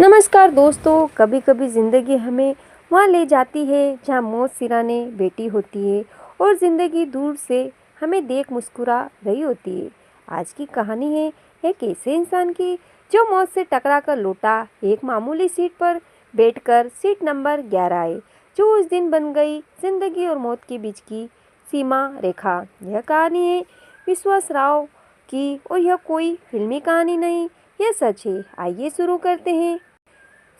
नमस्कार दोस्तों। कभी कभी ज़िंदगी हमें वहाँ ले जाती है जहाँ मौत सिराने बैठी होती है और ज़िंदगी दूर से हमें देख मुस्कुरा रही होती है। आज की कहानी है एक ऐसे इंसान की जो मौत से टकरा कर लौटा, एक मामूली सीट पर बैठकर, सीट नंबर 11 है, जो उस दिन बन गई ज़िंदगी और मौत के बीच की सीमा रेखा। यह कहानी है विश्वास राव की और यह कोई फिल्मी कहानी नहीं, यह सच है। आइए शुरू करते हैं।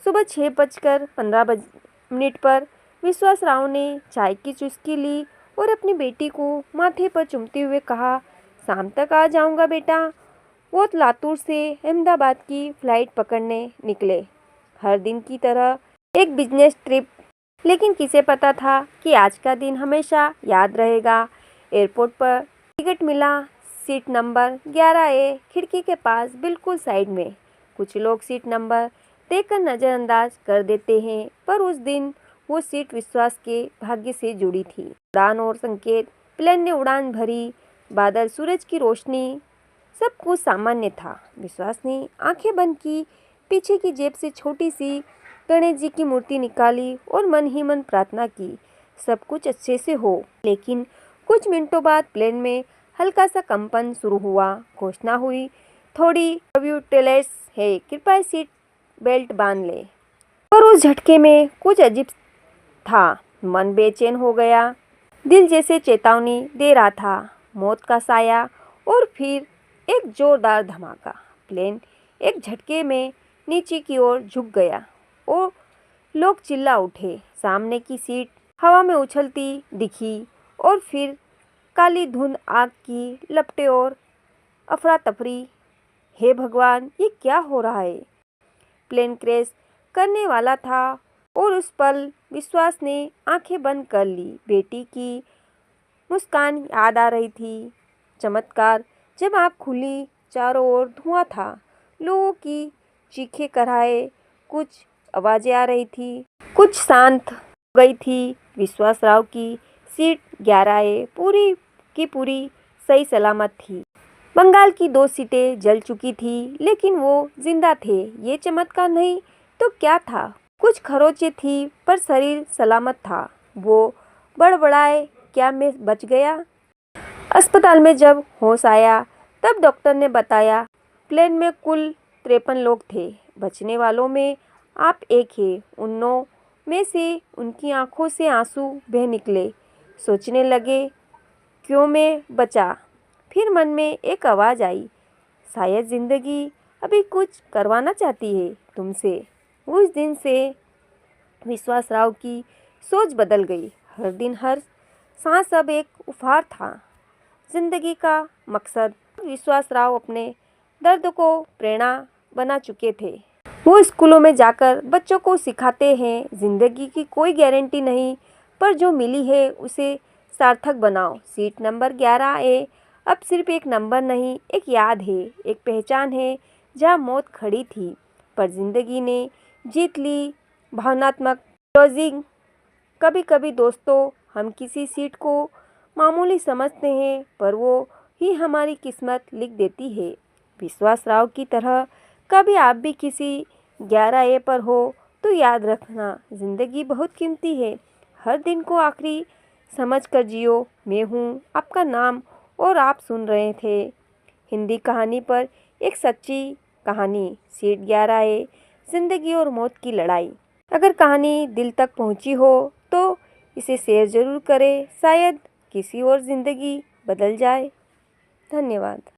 सुबह 6:15 पर विश्वास राव ने चाय की चुस्की ली और अपनी बेटी को माथे पर चूमते हुए कहा, शाम तक आ जाऊंगा बेटा। वो लातूर से अहमदाबाद की फ्लाइट पकड़ने निकले, हर दिन की तरह एक बिजनेस ट्रिप। लेकिन किसे पता था कि आज का दिन हमेशा याद रहेगा। एयरपोर्ट पर टिकट मिला, सीट नंबर 11A, खिड़की के पास बिल्कुल साइड में। कुछ लोग सीट नंबर देखकर नज़रअंदाज कर देते हैं, पर उस दिन वो सीट विश्वास के भाग्य से जुड़ी थी। उड़ान और संकेत, प्लेन ने उड़ान भरी, बादल, सूरज की रोशनी, सब कुछ सामान्य था। विश्वास ने आंखें बंद की, पीछे की जेब से छोटी सी गणेश जी की मूर्ति निकाली और मन ही मन प्रार्थना की, सब कुछ अच्छे से हो। लेकिन कुछ मिनटों बाद प्लेन में हल्का सा कंपन शुरू हुआ। घोषणा हुई, थोड़ी टर्ब्यूलेंस है, कृपया सीट बेल्ट बांध ले। पर उस झटके में कुछ अजीब था। मन बेचैन हो गया, दिल जैसे चेतावनी दे रहा था। मौत का साया और फिर एक जोरदार धमाका। प्लेन एक झटके में नीचे की ओर झुक गया और लोग चिल्ला उठे। सामने की सीट हवा में उछलती दिखी और फिर काली धुंध, आग की लपटें और अफरा तफरी। हे भगवान, ये क्या हो रहा है? प्लेन क्रैश करने वाला था और उस पल विश्वास ने आंखें बंद कर ली। बेटी की मुस्कान याद आ रही थी। चमत्कार, जब आँख खुली, चारों ओर धुआं था, लोगों की चीखें, कराहे, कुछ आवाज़ें आ रही थी, कुछ शांत हो गई थी। विश्वास राव की सीट 11A पूरी की पूरी सही सलामत थी। बंगाल की 2 सीटें जल चुकी थी, लेकिन वो जिंदा थे। ये चमत्कार नहीं तो क्या था? कुछ खरोंचें थी, पर शरीर सलामत था। वो बड़बड़ाए, क्या मैं बच गया? अस्पताल में जब होश आया, तब डॉक्टर ने बताया, प्लेन में कुल 53 लोग थे, बचने वालों में आप एक हैं। उन 9 में से उनकी आंखों से आंसू बह निकले। सोचने लगे, क्यों मैं बचा? फिर मन में एक आवाज़ आई, शायद ज़िंदगी अभी कुछ करवाना चाहती है तुमसे। उस दिन से विश्वास राव की सोच बदल गई। हर दिन, हर सांस अब एक उपहार था, जिंदगी का मकसद। विश्वास राव अपने दर्द को प्रेरणा बना चुके थे। वो स्कूलों में जाकर बच्चों को सिखाते हैं, जिंदगी की कोई गारंटी नहीं, पर जो मिली है उसे सार्थक बनाओ। सीट नंबर 11A अब सिर्फ एक नंबर नहीं, एक याद है, एक पहचान है जहाँ मौत खड़ी थी, पर जिंदगी ने जीत ली। भावनात्मक क्लोजिंग। कभी कभी दोस्तों, हम किसी सीट को मामूली समझते हैं, पर वो ही हमारी किस्मत लिख देती है। विश्वास राव की तरह कभी आप भी किसी 11A पर हो तो याद रखना, जिंदगी बहुत कीमती है। हर दिन को आखिरी समझ कर जियो। मैं हूँ आपका नाम और आप सुन रहे थे हिंदी कहानी पर एक सच्ची कहानी, सीट 11A, जिंदगी और मौत की लड़ाई। अगर कहानी दिल तक पहुंची हो तो इसे शेयर ज़रूर करें, शायद किसी और ज़िंदगी बदल जाए। धन्यवाद।